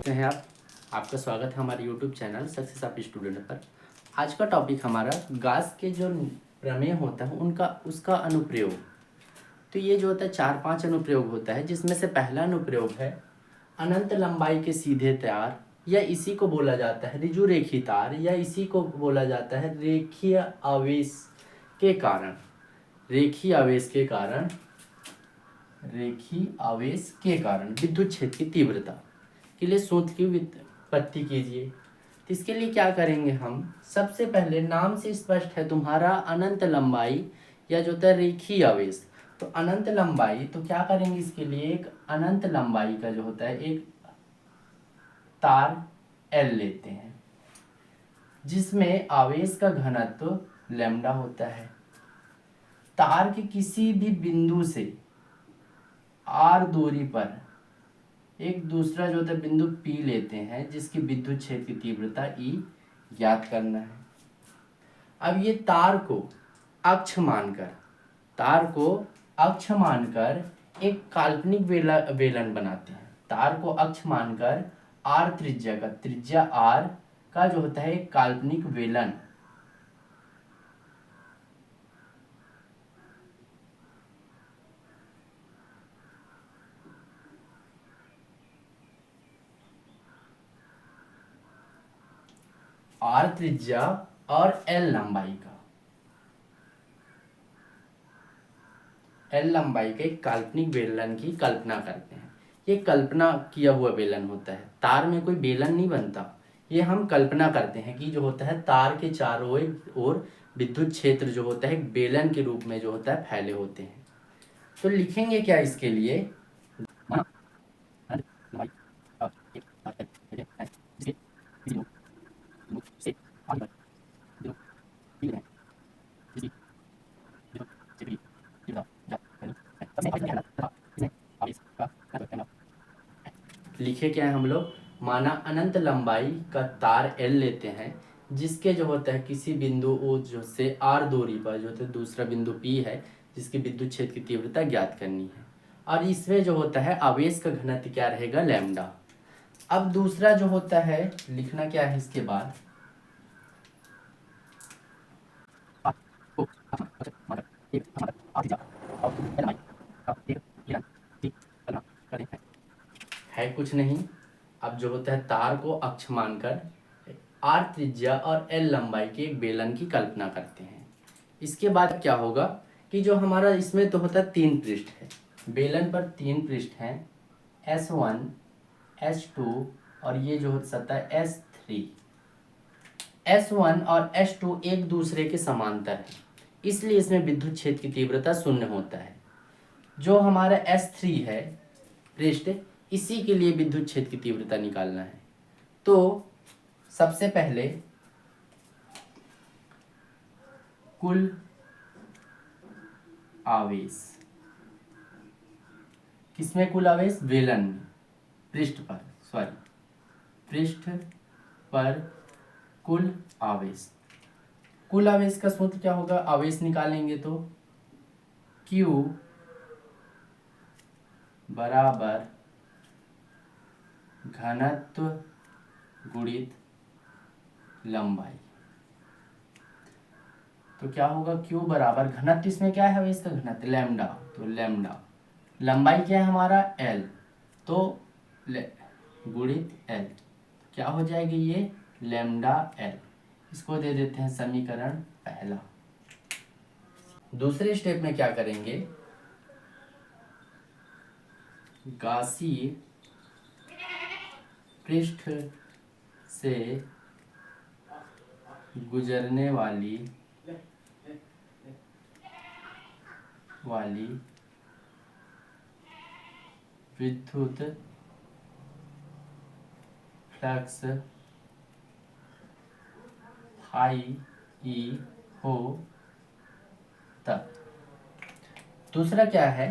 कैसे हैं आप। आपका स्वागत है हमारे YouTube channel success of student पर। आज का टॉपिक हमारा गास के जो प्रमेय होता है उनका उसका अनुप्रयोग। तो ये जो होता है 4-5 अनुप्रयोग होता है, जिसमें से पहला अनुप्रयोग है अनंत लंबाई के सीधे तार, या इसी को बोला जाता है ऋजु रेखी तार, या इसी को बोला जाता है रेखीय आवेश के कारण। रेखीय आवेश के कारण विद्युत क्षेत्र की तीव्रता के लिए सूत्र की व्युत्पत्ति कीजिए। तो इसके लिए क्या करेंगे हम, सबसे पहले नाम से स्पष्ट है तुम्हारा अनंत लंबाई या जो होता है रेखीय आवेश। तो अनंत लंबाई, तो क्या करेंगे इसके लिए, एक अनंत लंबाई का जो होता है एक तार L लेते हैं, जिसमें आवेश का घनत्व लैम्डा होता है। तार के किसी भी बिंदु से r दूरी पर एक दूसरा जो होता है बिंदु P लेते हैं, जिसकी विद्युत क्षेत्र की तीव्रता E ज्ञात करना है। अब ये तार को अक्ष मानकर एक काल्पनिक बेलन बनाते हैं। तार को अक्ष मानकर r त्रिज्या r का जो होता है एक काल्पनिक बेलन r त्रिज्या और l लंबाई के एक काल्पनिक बेलन की कल्पना करते हैं। ये कल्पना किया हुआ बेलन होता है, तार में कोई बेलन नहीं बनता। ये हम कल्पना करते हैं कि जो होता है तार के चारों ओर विद्युत क्षेत्र जो होता है एक बेलन के रूप में जो होता है फैले होते हैं। तो लिखेंगे क्या इसके लिए, लिखे क्या है हम लोग, माना अनंत लंबाई का तार L लेते हैं, जिसके जो होता है किसी बिंदु O जो से R दूरी पर जो होता है दूसरा बिंदु P है, जिसकी विद्युत क्षेत्र की तीव्रता ज्ञात करनी है। और इसमें जो होता है आवेश का घनत्व क्या रहेगा, लैम्डा। अब दूसरा जो होता है लिखना क्या है इसके बाद, है कुछ नहीं। अब जो होता है तार को अक्ष मानकर r त्रिज्या और l लंबाई के एक बेलन की कल्पना करते हैं। इसके बाद क्या होगा कि जो हमारा इसमें तो होता है 3 पृष्ठ है, बेलन पर 3 पृष्ठ हैं, S1 S2 और ये जो होता है S3। S1 और S2 एक दूसरे के समांतर है, इसलिए इसमें विद्युत क्षेत्र की तीव्रता शून्य होता है। जो हमारा S3 है पृष्ठ, इसी के लिए विद्युत क्षेत्र की तीव्रता निकालना है। तो सबसे पहले कुल आवेश, किसमें कुल आवेश, बेलन में, पृष्ठ पर कुल आवेश का सूत्र क्या होगा, आवेश निकालेंगे तो Q बराबर घनत्व गुणित लंबाई। तो क्या होगा, Q बराबर घनत्व, इसमें क्या है आवेश का घनत्व लैम्डा, तो लैम्डा, लंबाई क्या है हमारा L, तो गुणित L, क्या हो जाएगी ये लैम्डा L। इसको दे देते हैं समीकरण पहला। दूसरे स्टेप में क्या करेंगे, गासी पृष्ठ से गुजरने वाली विद्युत फ्लक्स फाई ई हो तब। दूसरा क्या है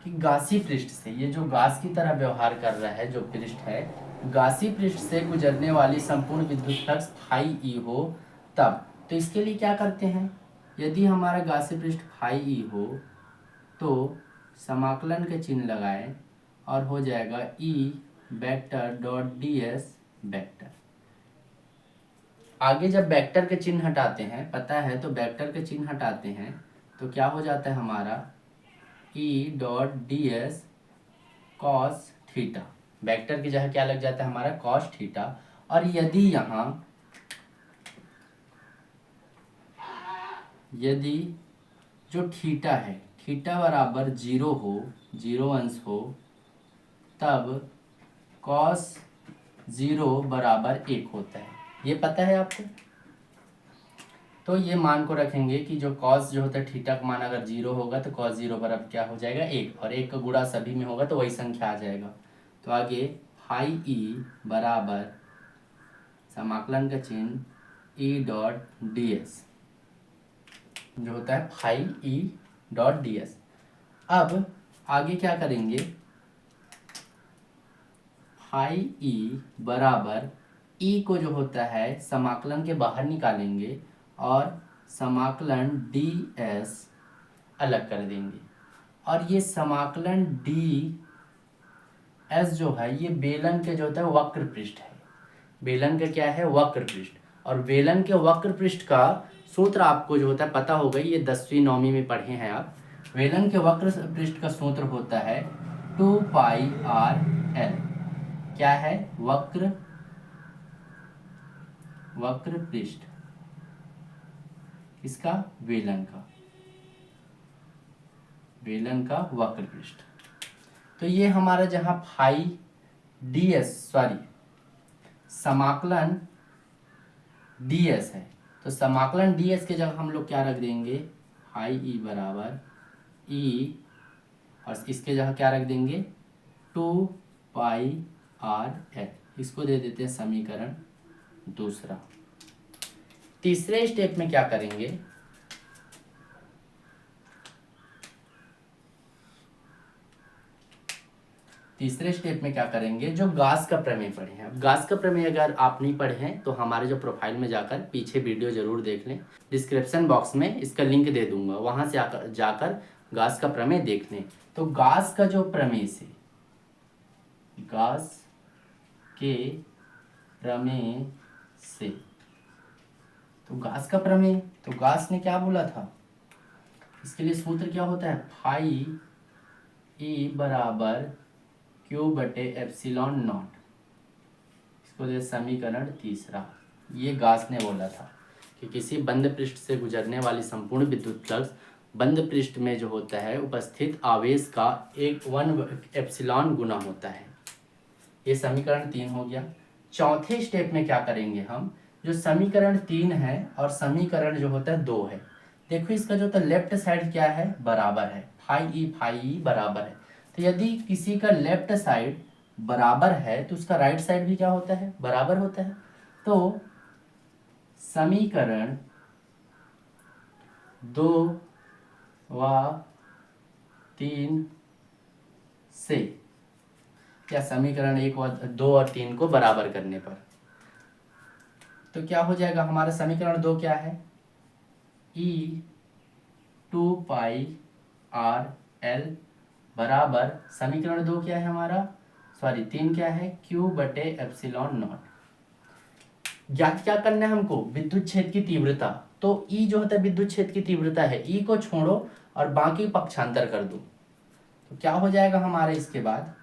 कि गासी पृष्ठ से, ये जो गास की तरह व्यवहार कर रहा है जो पृष्ठ है, गासी पृष्ठ से गुजरने वाली संपूर्ण विद्युत फ्लक्स फाई ई हो तब। तो इसके लिए क्या करते हैं, यदि हमारा गासी पृष्ठ फाई ई हो तो समाकलन के चिन्ह लगाएं और हो जाएगा E vector dot D S vector. आगे जब वेक्टर के चिन्ह हटाते हैं, पता है, तो वेक्टर के चिन्ह हटाते हैं तो क्या हो जाता है हमारा ई dot D S cos theta. Vector की जगह क्या लग जाता है हमारा कॉस थीटा। और यदि जो थीटा है, थीटा बराबर 0 हो, 0 अंश हो, तब कॉस 0 बराबर 1 होता है। ये पता है आपको। तो ये मान को रखेंगे कि जो कॉस जो होता है थीटा का मान अगर 0 होगा तो कॉस 0 बराबर क्या हो जाएगा 1, और 1 का गुणा सभी में होगा तो वही संख्या आ जाएगा। तो आगे फाई ई बराबर समाकलन का चिन्ह ई डॉट डी एस जो होता है phi E dot D S. अब आगे क्या करेंगे, फाई ई बराबर ई को जो होता है समाकलन के बाहर निकालेंगे और समाकलन डी एस अलग कर देंगे। और ये समाकलन डी एस जो है ये बेलन के जो होता है वक्र पृष्ठ है। बेलन का क्या है वक्र पृष्ठ। और बेलन के वक्र पृष्ठ का सूत्र आपको जो होता है पता होगा, ये 10वीं 9वीं में पढ़े हैं आप। बेलन के वक्र पृष्ठ का सूत्र होता है 2πr_l। क्या है वक्र पृष्ठ इसका बेलन का वक्र पृष्ठ। तो ये हमारा जहां फाई डी एस समाकलन ds है, तो समाकलन ds के जगह हम लोग क्या रख देंगे फाई ई बराबर ई, और इसके जगह क्या रख देंगे 2πr_l। इसको दे देते हैं समीकरण दूसरा। तीसरे स्टेप में क्या करेंगे, जो गास का प्रमेय पढ़े हैं। अब गास का प्रमेय अगर आप नहीं पढ़े हैं तो हमारे जो प्रोफाइल में जाकर पीछे वीडियो जरूर देख लें, डिस्क्रिप्शन बॉक्स में इसका लिंक दे दूंगा, वहां से जाकर गास का प्रमेय देख लें। तो गास का जो प्रमेय से, गास के प्रमेय से, तो गास का प्रमेय, तो गास ने क्या बोला था, इसके लिए सूत्र क्या होता है फाई ई बराबर क्यू बटे एप्सिलॉन नॉट। इसको दे समीकरण तीसरा। ये गास ने बोला था कि किसी बंद पृष्ठ से गुजरने वाली संपूर्ण विद्युत फ्लक्स बंद पृष्ठ में जो होता है उपस्थित आवेश का 1 एप्सिलॉन गुना होता है। ये समीकरण 3 हो गया। चौथे स्टेप में क्या करेंगे हम, जो समीकरण 3 है और समीकरण जो होता है 2 है, देखो इसका जो होता है लेफ्ट साइड क्या है बराबर है, फाई ई बराबर है। तो यदि किसी का लेफ्ट साइड बराबर है तो उसका राइट साइड भी क्या होता है बराबर होता है। तो समीकरण 2 व 3 से, क्या समीकरण 1 व 2 और 3 को बराबर करने पर तो क्या हो जाएगा हमारा समीकरण 2 क्या है ई 2πr_l बराबर समीकरण 2 क्या है हमारा 3 क्या है क्यू बटे एप्सिलॉन नॉट। ज्ञात क्या करना है हमको विद्युत क्षेत्र की तीव्रता। तो ई जो होता है विद्युत क्षेत्र की तीव्रता है, ई को छोड़ो और बाकी पक्षांतर कर दो, तो क्या हो जाएगा हमारे इसके बाद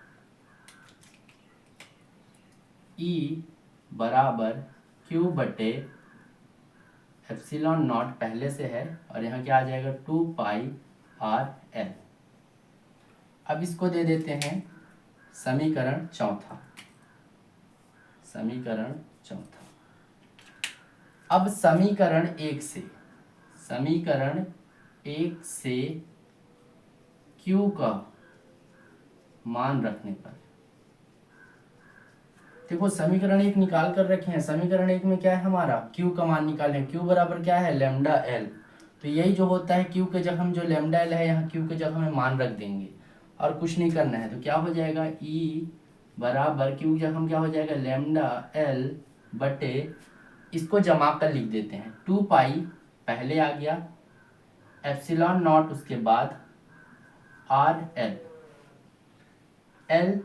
ई बराबर क्यू बटे एप्सिलॉन नॉट पहले से है और यहाँ क्या आ जाएगा 2πr_l। अब इसको दे देते हैं समीकरण चौथा। अब समीकरण 1 से Q का मान रखने पर, देखो समीकरण 1 निकाल कर रखे हैं। समीकरण 1 में क्या है हमारा Q का मान निकालें, Q बराबर क्या है लैम्डा L। तो यही जो होता है Q के जगह हम जो लैम्डा L है यहाँ Q के जगह में मान रख देंगे और कुछ नहीं करना है। तो क्या हो जाएगा E बराबर Q की जगह हम क्या हो जाएगा लैम्डा L बटे, इसको जमा कर लिख देते हैं 2π पहले आ गया, एप्सिलॉन नॉट उसके बाद RL। L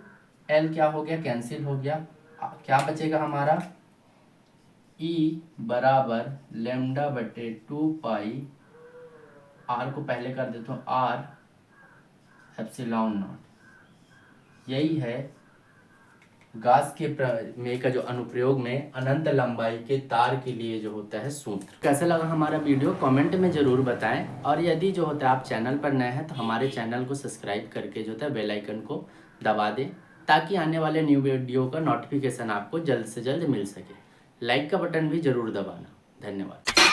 एल क्या हो गया, कैंसिल हो गया। क्या बचेगा हमारा, ई बराबर लेमडा बटे 2 पाई, आर को पहले कर देता हूँ आर एप्सिलॉन नॉट। यही है गास के में का जो अनुप्रयोग में अनंत लंबाई के तार के लिए जो होता है सूत्र। कैसा लगा हमारा वीडियो कमेंट में ज़रूर बताएं, और यदि जो होता है आप चैनल पर नए हैं तो हमारे चैनल को सब्सक्राइब करके जो होता है बेल आइकन को दबा दें, ताकि आने वाले न्यू वीडियो का नोटिफिकेशन आपको जल्द से जल्द मिल सके। लाइक का बटन भी ज़रूर दबाना। धन्यवाद।